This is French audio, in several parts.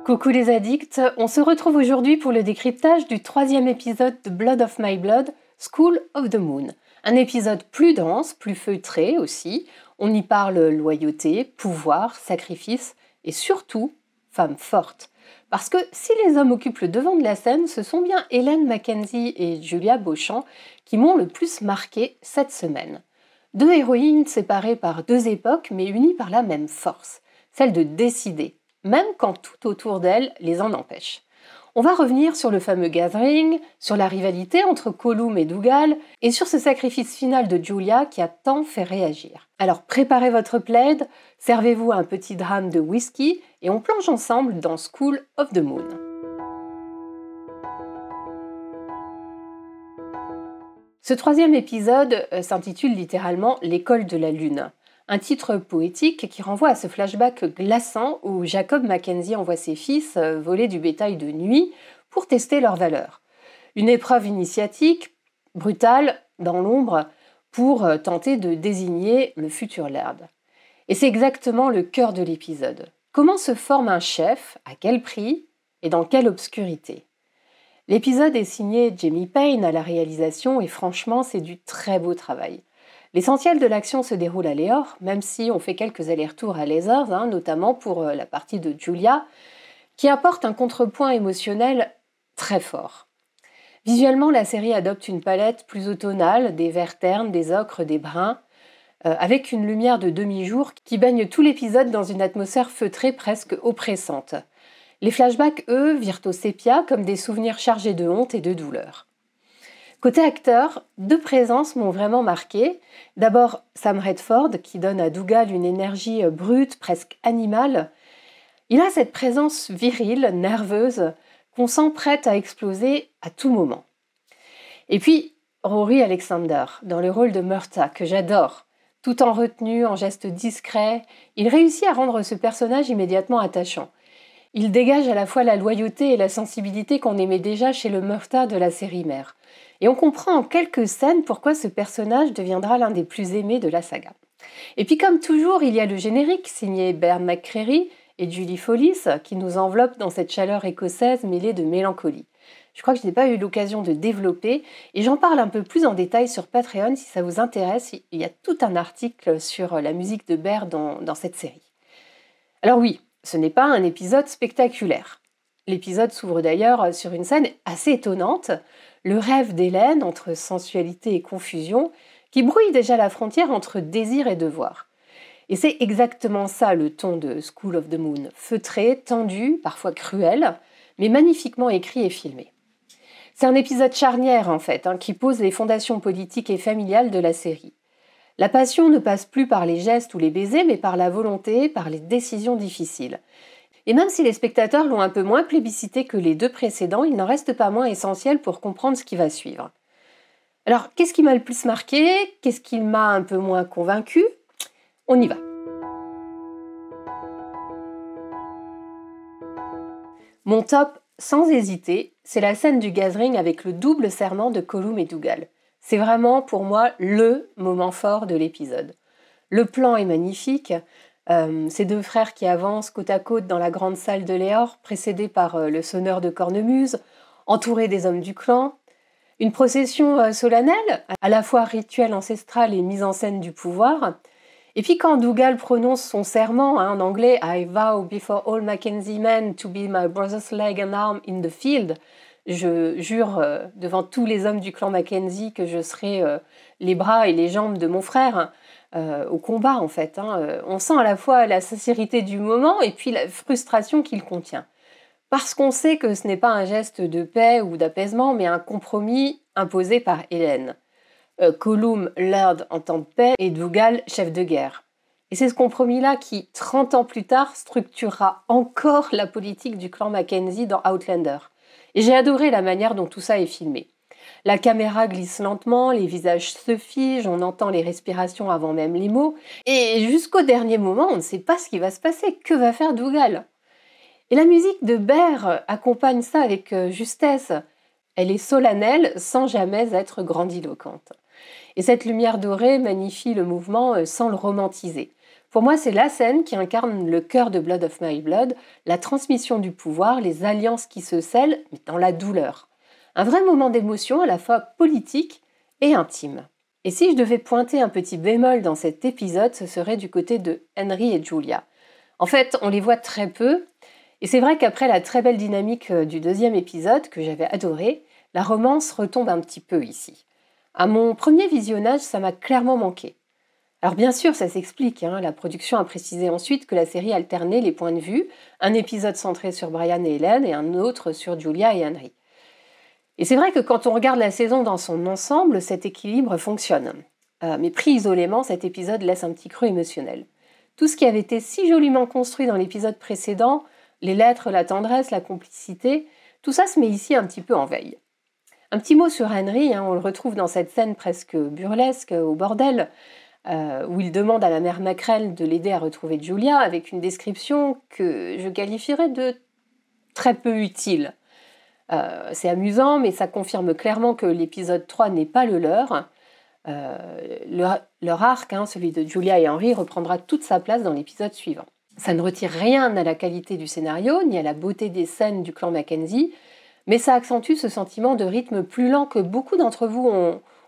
Coucou les addicts, on se retrouve aujourd'hui pour le décryptage du 3e épisode de Blood of My Blood, School of the Moon. Un épisode plus dense, plus feutré aussi. On y parle loyauté, pouvoir, sacrifice et surtout femmes fortes. Parce que si les hommes occupent le devant de la scène, ce sont bien Hélène Mackenzie et Julia Beauchamp qui m'ont le plus marqué cette semaine. Deux héroïnes séparées par deux époques mais unies par la même force, celle de décider, même quand tout autour d'elles les en empêche. On va revenir sur le fameux gathering, sur la rivalité entre Colum et Dougal, et sur ce sacrifice final de Julia qui a tant fait réagir. Alors préparez votre plaid, servez-vous un petit drame de whisky, et on plonge ensemble dans School of the Moon. Ce 3e épisode s'intitule littéralement « L'école de la lune ». Un titre poétique qui renvoie à ce flashback glaçant où Jacob Mackenzie envoie ses fils voler du bétail de nuit pour tester leurs valeurs. Une épreuve initiatique, brutale, dans l'ombre, pour tenter de désigner le futur Laird. Et c'est exactement le cœur de l'épisode. Comment se forme un chef, à quel prix et dans quelle obscurité ? L'épisode est signé Jamie Payne à la réalisation et franchement c'est du très beau travail. L'essentiel de l'action se déroule à Léor, même si on fait quelques allers-retours à Lasers, notamment pour la partie de Julia, qui apporte un contrepoint émotionnel très fort. Visuellement, la série adopte une palette plus automnale, des verts ternes, des ocres, des bruns, avec une lumière de demi-jour qui baigne tout l'épisode dans une atmosphère feutrée presque oppressante. Les flashbacks, eux, virent au sépia comme des souvenirs chargés de honte et de douleur. Côté acteur, deux présences m'ont vraiment marqué. D'abord, Sam Redford, qui donne à Dougal une énergie brute, presque animale. Il a cette présence virile, nerveuse, qu'on sent prête à exploser à tout moment. Et puis, Rory Alexander, dans le rôle de Murtagh, que j'adore. Tout en retenue, en gestes discrets, il réussit à rendre ce personnage immédiatement attachant. Il dégage à la fois la loyauté et la sensibilité qu'on aimait déjà chez le Murtagh de la série mère. Et on comprend en quelques scènes pourquoi ce personnage deviendra l'un des plus aimés de la saga. Et puis comme toujours, il y a le générique signé Bear McCreary et Julie Follis qui nous enveloppe dans cette chaleur écossaise mêlée de mélancolie. Je crois que je n'ai pas eu l'occasion de développer et j'en parle un peu plus en détail sur Patreon si ça vous intéresse. Il y a tout un article sur la musique de Bear dans cette série. Alors oui, ce n'est pas un épisode spectaculaire. L'épisode s'ouvre d'ailleurs sur une scène assez étonnante, le rêve d'Hélène entre sensualité et confusion, qui brouille déjà la frontière entre désir et devoir. Et c'est exactement ça le ton de School of the Moon, feutré, tendu, parfois cruel, mais magnifiquement écrit et filmé. C'est un épisode charnière en fait, qui pose les fondations politiques et familiales de la série. La passion ne passe plus par les gestes ou les baisers, mais par la volonté, par les décisions difficiles. Et même si les spectateurs l'ont un peu moins plébiscité que les deux précédents, il n'en reste pas moins essentiel pour comprendre ce qui va suivre. Alors, qu'est-ce qui m'a le plus marqué ? Qu'est-ce qui m'a un peu moins convaincu ? On y va. Mon top, sans hésiter, c'est la scène du gathering avec le double serment de Colum et Dougal. C'est vraiment, pour moi, le moment fort de l'épisode. Le plan est magnifique. Ces deux frères qui avancent côte à côte dans la grande salle de Léor, précédés par le sonneur de cornemuse, entourés des hommes du clan. Une procession solennelle, à la fois rituelle ancestrale et mise en scène du pouvoir. Et puis quand Dougal prononce son serment, en anglais « I vow before all Mackenzie men to be my brother's leg and arm in the field », je jure devant tous les hommes du clan Mackenzie que je serai les bras et les jambes de mon frère au combat en fait. On sent à la fois la sincérité du moment et puis la frustration qu'il contient. Parce qu'on sait que ce n'est pas un geste de paix ou d'apaisement, mais un compromis imposé par Hélène. Colum, Laird en temps de paix et Dougal, chef de guerre. Et c'est ce compromis-là qui, 30 ans plus tard, structurera encore la politique du clan Mackenzie dans Outlander. Et j'ai adoré la manière dont tout ça est filmé. La caméra glisse lentement, les visages se figent, on entend les respirations avant même les mots. Et jusqu'au dernier moment, on ne sait pas ce qui va se passer. Que va faire Dougal ? Et la musique de Bear accompagne ça avec justesse. Elle est solennelle sans jamais être grandiloquente. Et cette lumière dorée magnifie le mouvement sans le romantiser. Pour moi, c'est la scène qui incarne le cœur de Blood of My Blood, la transmission du pouvoir, les alliances qui se scellent, mais dans la douleur. Un vrai moment d'émotion à la fois politique et intime. Et si je devais pointer un petit bémol dans cet épisode, ce serait du côté de Henry et Julia. En fait, on les voit très peu, et c'est vrai qu'après la très belle dynamique du deuxième épisode, que j'avais adoré, la romance retombe un petit peu ici. À mon premier visionnage, ça m'a clairement manqué. Alors bien sûr, ça s'explique, la production a précisé ensuite que la série alternait les points de vue, un épisode centré sur Brian et Hélène et un autre sur Julia et Henry. Et c'est vrai que quand on regarde la saison dans son ensemble, cet équilibre fonctionne. Mais pris isolément, cet épisode laisse un petit creux émotionnel. Tout ce qui avait été si joliment construit dans l'épisode précédent, les lettres, la tendresse, la complicité, tout ça se met ici un petit peu en veille. Un petit mot sur Henry, on le retrouve dans cette scène presque burlesque au bordel, où il demande à la mère Mackerel de l'aider à retrouver Julia, avec une description que je qualifierais de très peu utile. C'est amusant, mais ça confirme clairement que l'épisode 3 n'est pas le leur. Leur arc, celui de Julia et Henry, reprendra toute sa place dans l'épisode suivant. Ça ne retire rien à la qualité du scénario, ni à la beauté des scènes du clan Mackenzie, mais ça accentue ce sentiment de rythme plus lent que beaucoup d'entre vous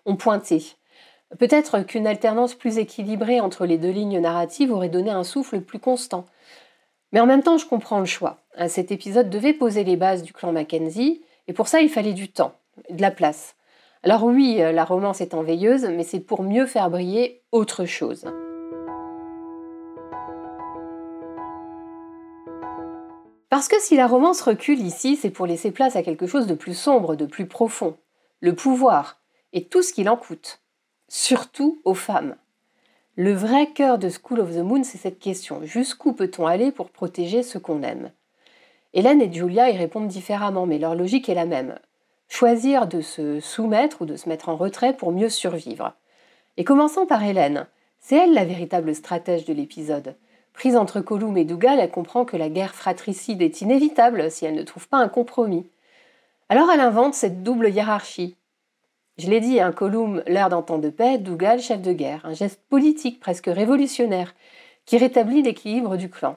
ont pointé. Peut-être qu'une alternance plus équilibrée entre les deux lignes narratives aurait donné un souffle plus constant. Mais en même temps, je comprends le choix. Cet épisode devait poser les bases du clan Mackenzie, et pour ça, il fallait du temps, de la place. Alors oui, la romance est enveilleuse, mais c'est pour mieux faire briller autre chose. Parce que si la romance recule ici, c'est pour laisser place à quelque chose de plus sombre, de plus profond. Le pouvoir, et tout ce qu'il en coûte. Surtout aux femmes. Le vrai cœur de School of the Moon, c'est cette question. Jusqu'où peut-on aller pour protéger ce qu'on aime? Hélène et Julia y répondent différemment, mais leur logique est la même. Choisir de se soumettre ou de se mettre en retrait pour mieux survivre. Et commençons par Hélène. C'est elle la véritable stratège de l'épisode. Prise entre Colum et Dougal, elle comprend que la guerre fratricide est inévitable si elle ne trouve pas un compromis. Alors elle invente cette double hiérarchie. Je l'ai dit, Colum, l'air d'un temps de paix, Dougal, chef de guerre, un geste politique presque révolutionnaire qui rétablit l'équilibre du clan.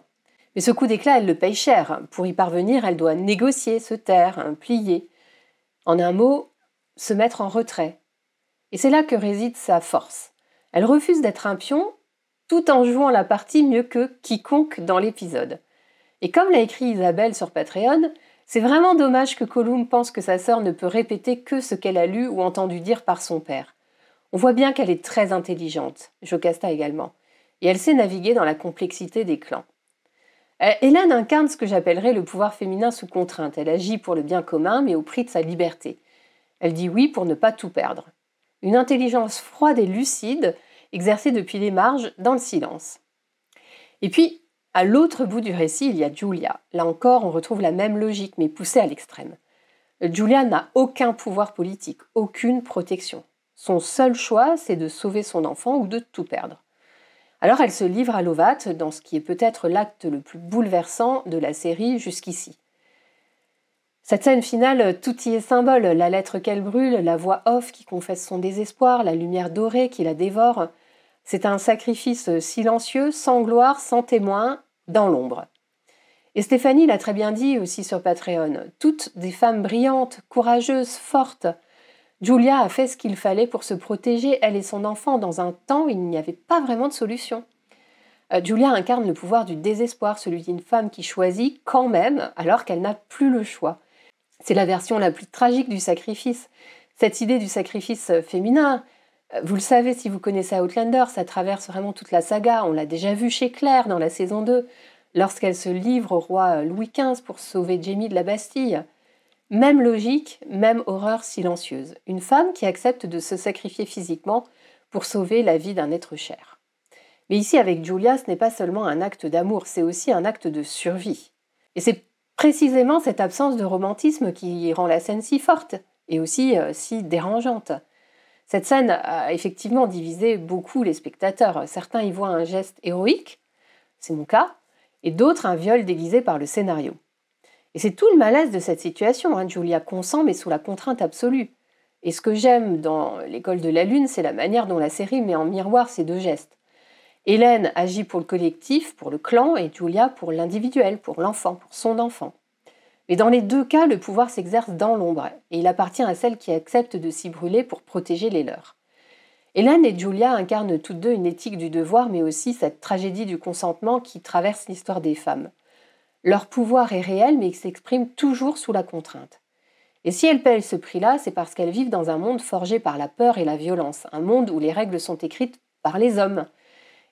Mais ce coup d'éclat, elle le paye cher. Pour y parvenir, elle doit négocier, se taire, plier. En un mot, se mettre en retrait. Et c'est là que réside sa force. Elle refuse d'être un pion tout en jouant la partie mieux que quiconque dans l'épisode. Et comme l'a écrit Isabelle sur Patreon, c'est vraiment dommage que Colum pense que sa sœur ne peut répéter que ce qu'elle a lu ou entendu dire par son père. On voit bien qu'elle est très intelligente, Jocasta également, et elle sait naviguer dans la complexité des clans. Hélène incarne ce que j'appellerais le pouvoir féminin sous contrainte. Elle agit pour le bien commun, mais au prix de sa liberté. Elle dit oui pour ne pas tout perdre. Une intelligence froide et lucide, exercée depuis les marges, dans le silence. Et puis, à l'autre bout du récit, il y a Julia. Là encore, on retrouve la même logique, mais poussée à l'extrême. Julia n'a aucun pouvoir politique, aucune protection. Son seul choix, c'est de sauver son enfant ou de tout perdre. Alors elle se livre à Lovat dans ce qui est peut-être l'acte le plus bouleversant de la série jusqu'ici. Cette scène finale, tout y est symbole, la lettre qu'elle brûle, la voix off qui confesse son désespoir, la lumière dorée qui la dévore. C'est un sacrifice silencieux, sans gloire, sans témoin, dans l'ombre. Et Stéphanie l'a très bien dit aussi sur Patreon, toutes des femmes brillantes, courageuses, fortes. Julia a fait ce qu'il fallait pour se protéger, elle et son enfant, dans un temps où il n'y avait pas vraiment de solution. Julia incarne le pouvoir du désespoir, celui d'une femme qui choisit quand même, alors qu'elle n'a plus le choix. C'est la version la plus tragique du sacrifice. Cette idée du sacrifice féminin, vous le savez si vous connaissez Outlander, ça traverse vraiment toute la saga. On l'a déjà vu chez Claire dans la saison 2, lorsqu'elle se livre au roi Louis XV pour sauver Jaime de la Bastille. Même logique, même horreur silencieuse. Une femme qui accepte de se sacrifier physiquement pour sauver la vie d'un être cher. Mais ici, avec Julia, ce n'est pas seulement un acte d'amour, c'est aussi un acte de survie. Et c'est précisément cette absence de romantisme qui rend la scène si forte et aussi si dérangeante. Cette scène a effectivement divisé beaucoup les spectateurs. Certains y voient un geste héroïque, c'est mon cas, et d'autres un viol déguisé par le scénario. Et c'est tout le malaise de cette situation. Julia consent, mais sous la contrainte absolue. Et ce que j'aime dans l'école de la Lune, c'est la manière dont la série met en miroir ces deux gestes. Hélène agit pour le collectif, pour le clan, et Julia pour l'individuel, pour l'enfant, pour son enfant. Mais dans les deux cas, le pouvoir s'exerce dans l'ombre, et il appartient à celles qui acceptent de s'y brûler pour protéger les leurs. Hélène et Julia incarnent toutes deux une éthique du devoir, mais aussi cette tragédie du consentement qui traverse l'histoire des femmes. Leur pouvoir est réel, mais il s'exprime toujours sous la contrainte. Et si elles paient ce prix-là, c'est parce qu'elles vivent dans un monde forgé par la peur et la violence, un monde où les règles sont écrites par les hommes.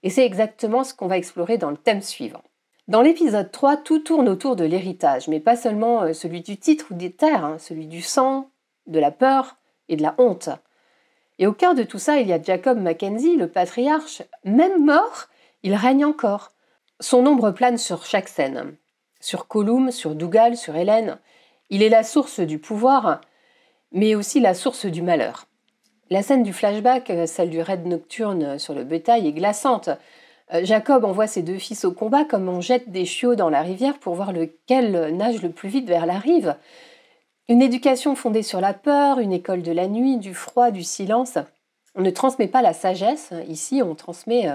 Et c'est exactement ce qu'on va explorer dans le thème suivant. Dans l'épisode 3, tout tourne autour de l'héritage, mais pas seulement celui du titre ou des terres, celui du sang, de la peur et de la honte. Et au cœur de tout ça, il y a Jacob Mackenzie, le patriarche. Même mort, il règne encore. Son ombre plane sur chaque scène. Sur Colum, sur Dougal, sur Hélène. Il est la source du pouvoir, mais aussi la source du malheur. La scène du flashback, celle du raid nocturne sur le bétail, est glaçante. Jacob envoie ses deux fils au combat comme on jette des chiots dans la rivière pour voir lequel nage le plus vite vers la rive. Une éducation fondée sur la peur, une école de la nuit, du froid, du silence. On ne transmet pas la sagesse, ici on transmet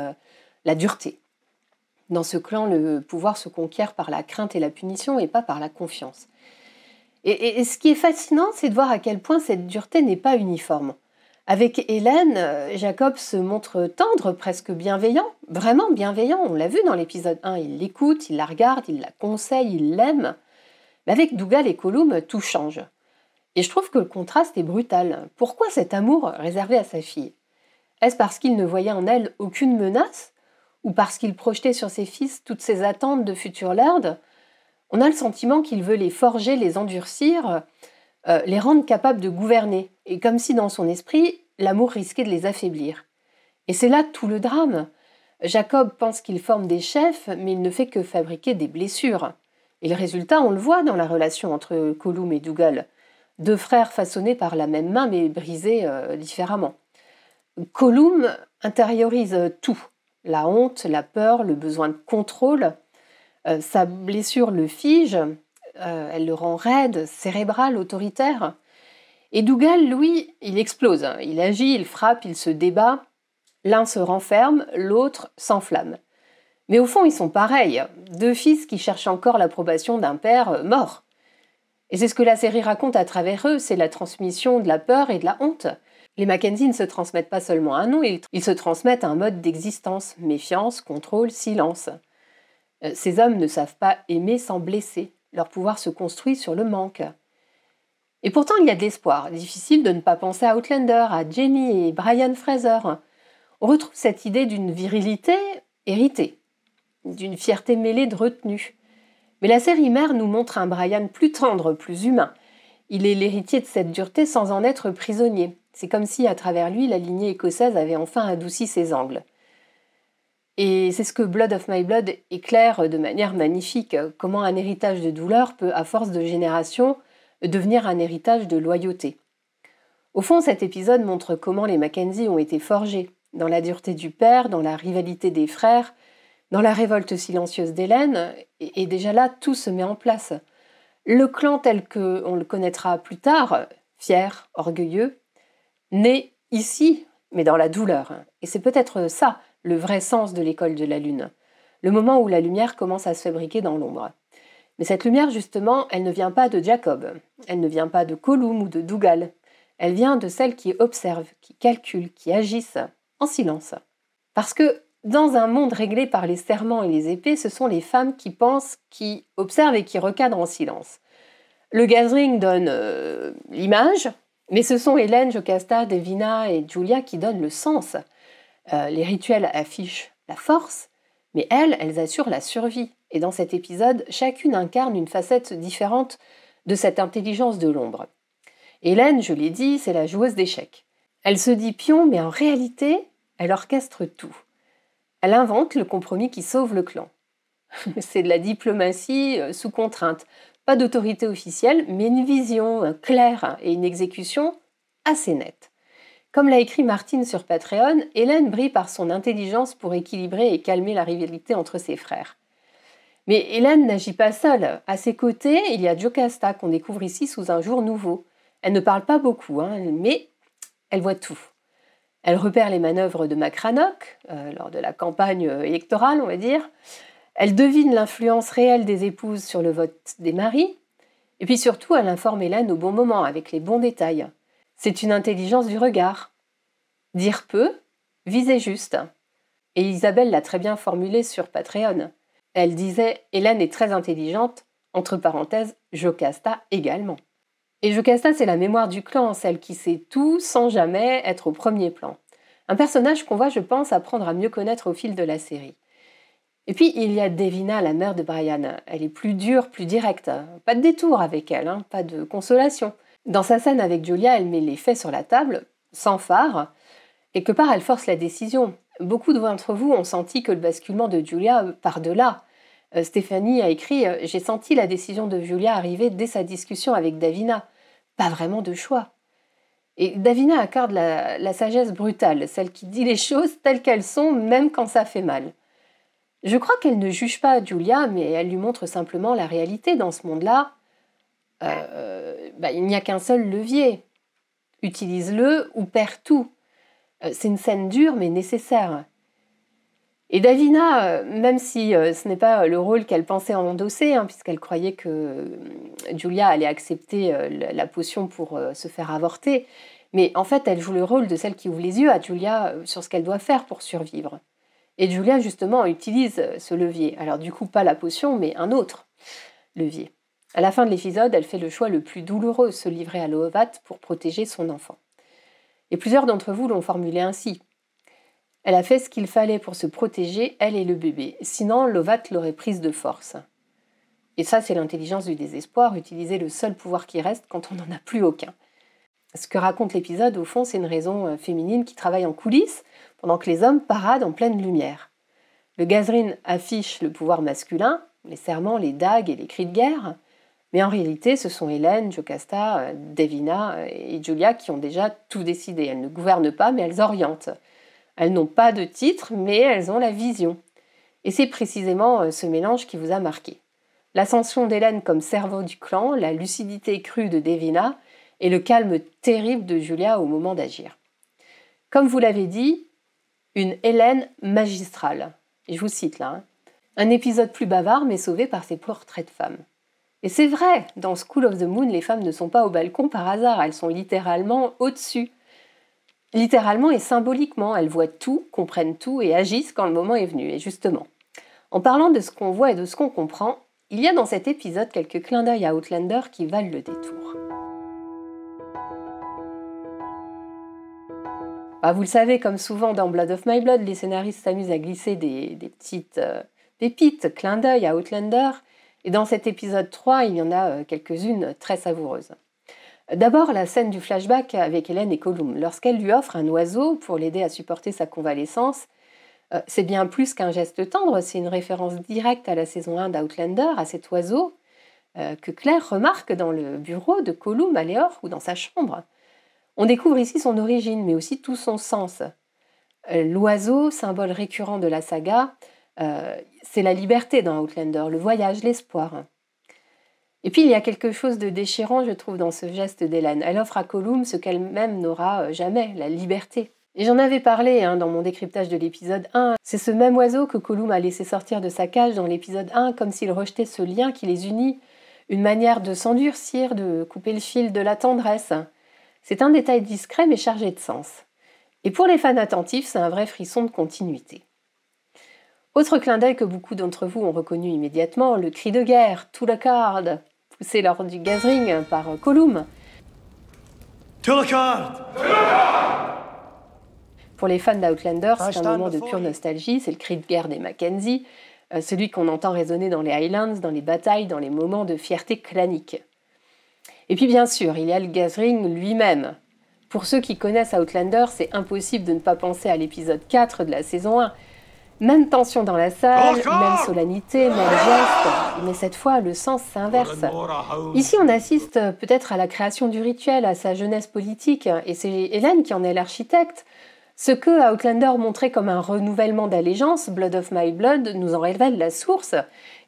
la dureté. Dans ce clan, le pouvoir se conquiert par la crainte et la punition et pas par la confiance. Et ce qui est fascinant, c'est de voir à quel point cette dureté n'est pas uniforme. Avec Hélène, Jacob se montre tendre, presque bienveillant, vraiment bienveillant, on l'a vu dans l'épisode 1, il l'écoute, il la regarde, il la conseille, il l'aime. Mais avec Dougal et Colum, tout change. Et je trouve que le contraste est brutal. Pourquoi cet amour réservé à sa fille? Est-ce parce qu'il ne voyait en elle aucune menace? Ou parce qu'il projetait sur ses fils toutes ses attentes de futur lord? On a le sentiment qu'il veut les forger, les endurcir, les rendre capables de gouverner. Et comme si dans son esprit, l'amour risquait de les affaiblir. Et c'est là tout le drame. Jacob pense qu'il forme des chefs, mais il ne fait que fabriquer des blessures. Et le résultat, on le voit dans la relation entre Colum et Dougal. Deux frères façonnés par la même main, mais brisés différemment. Colum intériorise tout. La honte, la peur, le besoin de contrôle. Sa blessure le fige, elle le rend raide, cérébral, autoritaire. Et Dougal, lui, il explose. Il agit, il frappe, il se débat. L'un se renferme, l'autre s'enflamme. Mais au fond, ils sont pareils. Deux fils qui cherchent encore l'approbation d'un père mort. Et c'est ce que la série raconte à travers eux, c'est la transmission de la peur et de la honte. Les Mackenzie ne se transmettent pas seulement un nom, ils se transmettent un mode d'existence, méfiance, contrôle, silence. Ces hommes ne savent pas aimer sans blesser. Leur pouvoir se construit sur le manque. Et pourtant, il y a de l'espoir. Difficile de ne pas penser à Outlander, à Jamie et Brian Fraser. On retrouve cette idée d'une virilité héritée, d'une fierté mêlée de retenue. Mais la série mère nous montre un Brian plus tendre, plus humain. Il est l'héritier de cette dureté sans en être prisonnier. C'est comme si, à travers lui, la lignée écossaise avait enfin adouci ses angles. Et c'est ce que Blood of My Blood éclaire de manière magnifique. Comment un héritage de douleur peut, à force de générations, devenir un héritage de loyauté. Au fond, cet épisode montre comment les Mackenzie ont été forgés, dans la dureté du père, dans la rivalité des frères, dans la révolte silencieuse d'Hélène, et déjà là, tout se met en place. Le clan tel qu'on le connaîtra plus tard, fier, orgueilleux, né ici, mais dans la douleur. Et c'est peut-être ça, le vrai sens de l'école de la Lune. Le moment où la lumière commence à se fabriquer dans l'ombre. Mais cette lumière, justement, elle ne vient pas de Jacob. Elle ne vient pas de Colum ou de Dougal. Elle vient de celles qui observent, qui calculent, qui agissent en silence. Parce que dans un monde réglé par les serments et les épées, ce sont les femmes qui pensent, qui observent et qui recadrent en silence. Le gathering donne l'image, mais ce sont Hélène, Jocasta, Davina et Julia qui donnent le sens. Les rituels affichent la force, mais elles assurent la survie. Et dans cet épisode, chacune incarne une facette différente de cette intelligence de l'ombre. Hélène, je l'ai dit, c'est la joueuse d'échecs. Elle se dit pion, mais en réalité, elle orchestre tout. Elle invente le compromis qui sauve le clan. C'est de la diplomatie sous contrainte. Pas d'autorité officielle, mais une vision claire et une exécution assez nette. Comme l'a écrit Martine sur Patreon, Hélène brille par son intelligence pour équilibrer et calmer la rivalité entre ses frères. Mais Hélène n'agit pas seule. À ses côtés, il y a Jocasta qu'on découvre ici sous un jour nouveau. Elle ne parle pas beaucoup, mais elle voit tout. Elle repère les manœuvres de Macrannoch, lors de la campagne électorale, on va dire. Elle devine l'influence réelle des épouses sur le vote des maris. Et puis surtout, elle informe Hélène au bon moment, avec les bons détails. C'est une intelligence du regard. Dire peu, viser juste. Et Isabelle l'a très bien formulé sur Patreon. Elle disait « Hélène est très intelligente », entre parenthèses, Jocasta également. Et Jocasta, c'est la mémoire du clan, celle qui sait tout sans jamais être au premier plan. Un personnage qu'on va, je pense, apprendre à mieux connaître au fil de la série. Et puis, il y a Davina, la mère de Brian. Elle est plus dure, plus directe. Pas de détour avec elle, pas de consolation. Dans sa scène avec Julia, elle met les faits sur la table, sans phare. Quelque part, elle force la décision. Beaucoup d'entre vous ont senti que le basculement de Julia part de là. Stéphanie a écrit « J'ai senti la décision de Julia arriver dès sa discussion avec Davina. Pas vraiment de choix. » Et Davina accorde la sagesse brutale, celle qui dit les choses telles qu'elles sont, même quand ça fait mal. Je crois qu'elle ne juge pas Julia, mais elle lui montre simplement la réalité dans ce monde-là. Il n'y a qu'un seul levier. Utilise-le ou perds tout. C'est une scène dure, mais nécessaire. Et Davina, même si ce n'est pas le rôle qu'elle pensait endosser, puisqu'elle croyait que Julia allait accepter la potion pour se faire avorter, mais en fait, elle joue le rôle de celle qui ouvre les yeux à Julia sur ce qu'elle doit faire pour survivre. Et Julia, justement, utilise ce levier. Alors du coup, pas la potion, mais un autre levier. À la fin de l'épisode, elle fait le choix le plus douloureux, se livrer à Lovat pour protéger son enfant. Et plusieurs d'entre vous l'ont formulé ainsi. Elle a fait ce qu'il fallait pour se protéger, elle et le bébé. Sinon, Lovat l'aurait prise de force. Et ça, c'est l'intelligence du désespoir, utiliser le seul pouvoir qui reste quand on n'en a plus aucun. Ce que raconte l'épisode, au fond, c'est une raison féminine qui travaille en coulisses, pendant que les hommes paradent en pleine lumière. Le Gazrin affiche le pouvoir masculin, les serments, les dagues et les cris de guerre, mais en réalité, ce sont Hélène, Jocasta, Davina et Julia qui ont déjà tout décidé. Elles ne gouvernent pas, mais elles orientent. Elles n'ont pas de titre, mais elles ont la vision. Et c'est précisément ce mélange qui vous a marqué. L'ascension d'Hélène comme cerveau du clan, la lucidité crue de Davina et le calme terrible de Julia au moment d'agir. Comme vous l'avez dit, une Hélène magistrale. Et je vous cite là. Un épisode plus bavard, mais sauvé par ses portraits de femmes. Et c'est vrai, dans School of the Moon, les femmes ne sont pas au balcon par hasard, elles sont littéralement au-dessus. Littéralement et symboliquement, elles voient tout, comprennent tout et agissent quand le moment est venu. Et justement, en parlant de ce qu'on voit et de ce qu'on comprend, il y a dans cet épisode quelques clins d'œil à Outlander qui valent le détour. Vous le savez, comme souvent dans Blood of My Blood, les scénaristes s'amusent à glisser des petites pépites, clins d'œil à Outlander. Et dans cet épisode 3, il y en a quelques-unes très savoureuses. D'abord, la scène du flashback avec Hélène et Colum. Lorsqu'elle lui offre un oiseau pour l'aider à supporter sa convalescence, c'est bien plus qu'un geste tendre, c'est une référence directe à la saison 1 d'Outlander, à cet oiseau que Claire remarque dans le bureau de Colum à Léor ou dans sa chambre. On découvre ici son origine, mais aussi tout son sens. L'oiseau, symbole récurrent de la saga, c'est la liberté dans Outlander, le voyage, l'espoir. Et puis il y a quelque chose de déchirant, je trouve, dans ce geste d'Hélène. Elle offre à Colum ce qu'elle-même n'aura jamais, la liberté. Et j'en avais parlé dans mon décryptage de l'épisode 1. C'est ce même oiseau que Colum a laissé sortir de sa cage dans l'épisode 1, comme s'il rejetait ce lien qui les unit, une manière de s'endurcir, de couper le fil de la tendresse. C'est un détail discret mais chargé de sens. Et pour les fans attentifs, c'est un vrai frisson de continuité. Autre clin d'œil que beaucoup d'entre vous ont reconnu immédiatement, le cri de guerre, to the card, poussé lors du gathering par Colum. To the card! Pour les fans d'Outlander, c'est un moment de pure nostalgie, c'est le cri de guerre des Mackenzie, celui qu'on entend résonner dans les Highlands, dans les batailles, dans les moments de fierté clanique. Et puis bien sûr, il y a le gathering lui-même. Pour ceux qui connaissent Outlander, c'est impossible de ne pas penser à l'épisode 4 de la saison 1. Même tension dans la salle, même solennité, même geste, mais cette fois, le sens s'inverse. Ici, on assiste peut-être à la création du rituel, à sa jeunesse politique, et c'est Hélène qui en est l'architecte. Ce que Outlander montrait comme un renouvellement d'allégeance, Blood of My Blood nous en révèle la source.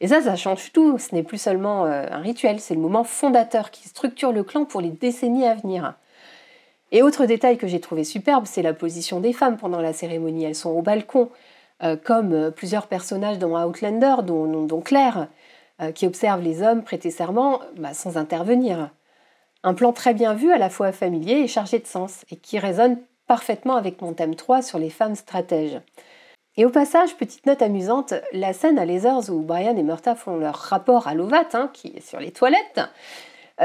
Et ça change tout. Ce n'est plus seulement un rituel, c'est le moment fondateur qui structure le clan pour les décennies à venir. Et autre détail que j'ai trouvé superbe, c'est la position des femmes pendant la cérémonie. Elles sont au balcon, comme plusieurs personnages dans Outlander, dont Claire, qui observe les hommes prêter serment sans intervenir. Un plan très bien vu, à la fois familier et chargé de sens, et qui résonne parfaitement avec mon thème 3 sur les femmes stratèges. Et au passage, petite note amusante, la scène à Leathers où Brian et Murta font leur rapport à Lovat, qui est sur les toilettes,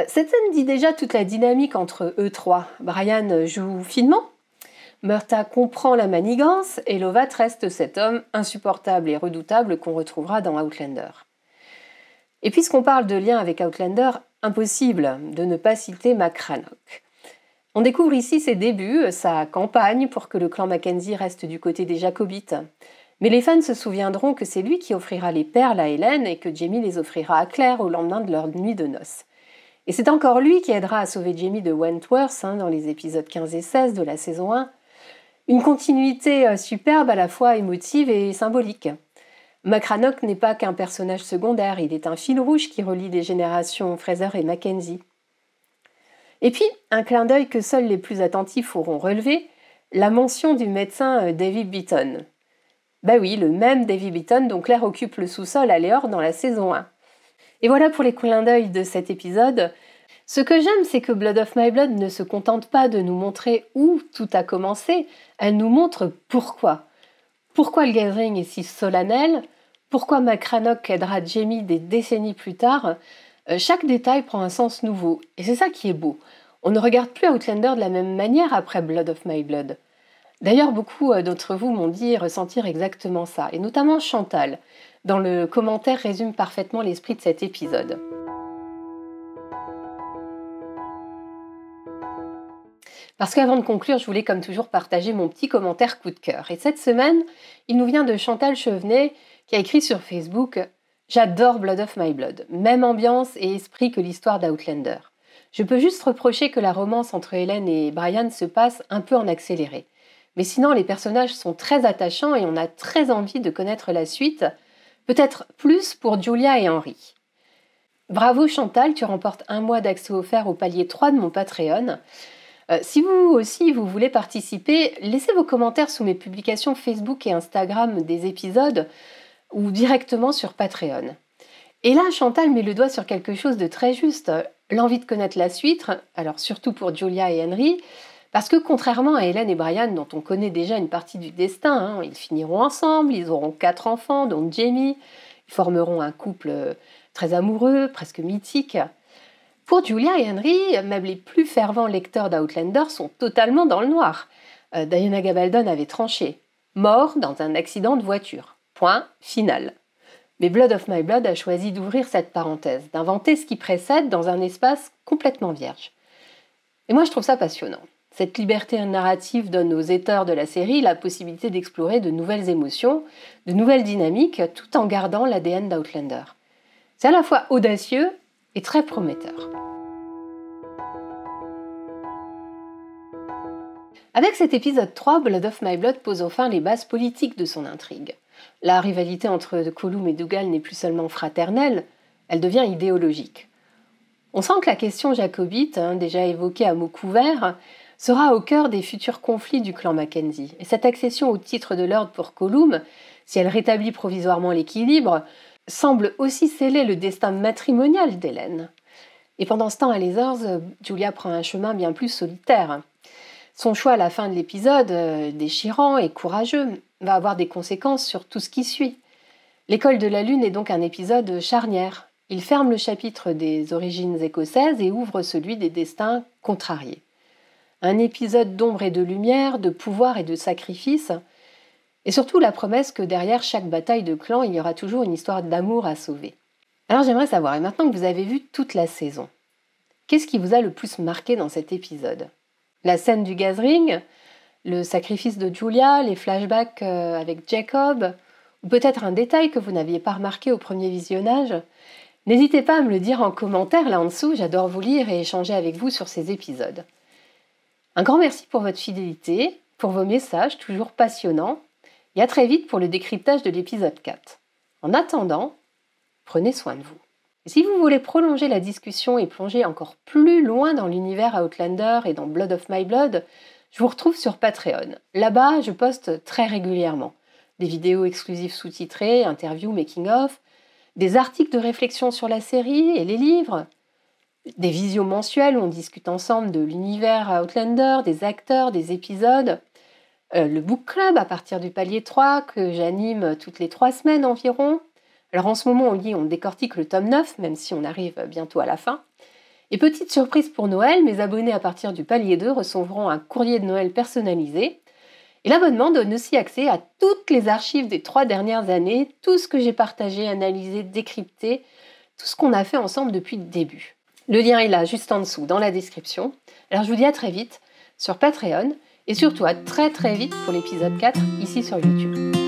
cette scène dit déjà toute la dynamique entre eux trois. Brian joue finement, Murta comprend la manigance, et Lovat reste cet homme insupportable et redoutable qu'on retrouvera dans Outlander. Et puisqu'on parle de lien avec Outlander, impossible de ne pas citer Macrannoch. On découvre ici ses débuts, sa campagne pour que le clan Mackenzie reste du côté des Jacobites. Mais les fans se souviendront que c'est lui qui offrira les perles à Hélène et que Jaime les offrira à Claire au lendemain de leur nuit de noces. Et c'est encore lui qui aidera à sauver Jaime de Wentworth dans les épisodes 15 et 16 de la saison 1. Une continuité superbe à la fois émotive et symbolique. Macrannoch n'est pas qu'un personnage secondaire, il est un fil rouge qui relie les générations Fraser et Mackenzie. Et puis, un clin d'œil que seuls les plus attentifs auront relevé, la mention du médecin Davy Beaton. Oui, le même Davy Beaton dont Claire occupe le sous-sol à Léor dans la saison 1. Et voilà pour les clins d'œil de cet épisode. Ce que j'aime, c'est que Blood of My Blood ne se contente pas de nous montrer où tout a commencé, elle nous montre pourquoi. Pourquoi le gathering est si solennel, pourquoi Macrannoch aidera Jaime des décennies plus tard. Chaque détail prend un sens nouveau, et c'est ça qui est beau. On ne regarde plus Outlander de la même manière après Blood of My Blood. D'ailleurs, beaucoup d'entre vous m'ont dit ressentir exactement ça, et notamment Chantal, dont le commentaire résume parfaitement l'esprit de cet épisode. Parce qu'avant de conclure, je voulais comme toujours partager mon petit commentaire coup de cœur. Et cette semaine, il nous vient de Chantal Chevenet, qui a écrit sur Facebook « J'adore Blood of My Blood, même ambiance et esprit que l'histoire d'Outlander. Je peux juste reprocher que la romance entre Hélène et Brian se passe un peu en accéléré. Mais sinon, les personnages sont très attachants et on a très envie de connaître la suite, peut-être plus pour Julia et Henry. Bravo Chantal, tu remportes 1 mois d'accès offert au palier 3 de mon Patreon. Si vous aussi vous voulez participer, laissez vos commentaires sous mes publications Facebook et Instagram des épisodes ou directement sur Patreon. Et là, Chantal met le doigt sur quelque chose de très juste, l'envie de connaître la suite, alors surtout pour Julia et Henry, parce que contrairement à Hélène et Brian, dont on connaît déjà une partie du destin, ils finiront ensemble, ils auront 4 enfants, dont Jaime, ils formeront un couple très amoureux, presque mythique. Pour Julia et Henry, même les plus fervents lecteurs d'Outlander sont totalement dans le noir. Diana Gabaldon avait tranché. Mort dans un accident de voiture. Point final. Mais Blood of My Blood a choisi d'ouvrir cette parenthèse, d'inventer ce qui précède dans un espace complètement vierge. Et moi je trouve ça passionnant. Cette liberté narrative donne aux auteurs de la série la possibilité d'explorer de nouvelles émotions, de nouvelles dynamiques, tout en gardant l'ADN d'Outlander. C'est à la fois audacieux et très prometteur. Avec cet épisode 3, Blood of My Blood pose enfin les bases politiques de son intrigue. La rivalité entre Colum et Dougal n'est plus seulement fraternelle, elle devient idéologique. On sent que la question jacobite, déjà évoquée à mots couverts, sera au cœur des futurs conflits du clan Mackenzie. Et cette accession au titre de Lord pour Colum, si elle rétablit provisoirement l'équilibre, semble aussi sceller le destin matrimonial d'Hélène. Et pendant ce temps, à Leathers, Julia prend un chemin bien plus solitaire. Son choix à la fin de l'épisode, déchirant et courageux, va avoir des conséquences sur tout ce qui suit. L'école de la Lune est donc un épisode charnière. Il ferme le chapitre des origines écossaises et ouvre celui des destins contrariés. Un épisode d'ombre et de lumière, de pouvoir et de sacrifice, et surtout la promesse que derrière chaque bataille de clan, il y aura toujours une histoire d'amour à sauver. Alors j'aimerais savoir, et maintenant que vous avez vu toute la saison, qu'est-ce qui vous a le plus marqué dans cet épisode ? La scène du gathering, le sacrifice de Julia, les flashbacks avec Jacob, ou peut-être un détail que vous n'aviez pas remarqué au premier visionnage ? N'hésitez pas à me le dire en commentaire là en dessous, j'adore vous lire et échanger avec vous sur ces épisodes. Un grand merci pour votre fidélité, pour vos messages, toujours passionnants, et à très vite pour le décryptage de l'épisode 4. En attendant, prenez soin de vous. Et si vous voulez prolonger la discussion et plonger encore plus loin dans l'univers Outlander et dans Blood of My Blood, je vous retrouve sur Patreon. Là-bas, je poste très régulièrement des vidéos exclusives sous-titrées, interviews, making-of, des articles de réflexion sur la série et les livres, des visios mensuelles où on discute ensemble de l'univers Outlander, des acteurs, des épisodes, le book club à partir du palier 3 que j'anime toutes les 3 semaines environ. Alors en ce moment, on décortique le tome 9, même si on arrive bientôt à la fin. Et petite surprise pour Noël, mes abonnés à partir du palier 2 recevront un courrier de Noël personnalisé. Et l'abonnement donne aussi accès à toutes les archives des 3 dernières années, tout ce que j'ai partagé, analysé, décrypté, tout ce qu'on a fait ensemble depuis le début. Le lien est là, juste en dessous, dans la description. Alors je vous dis à très vite sur Patreon, et surtout à très très vite pour l'épisode 4, ici sur YouTube.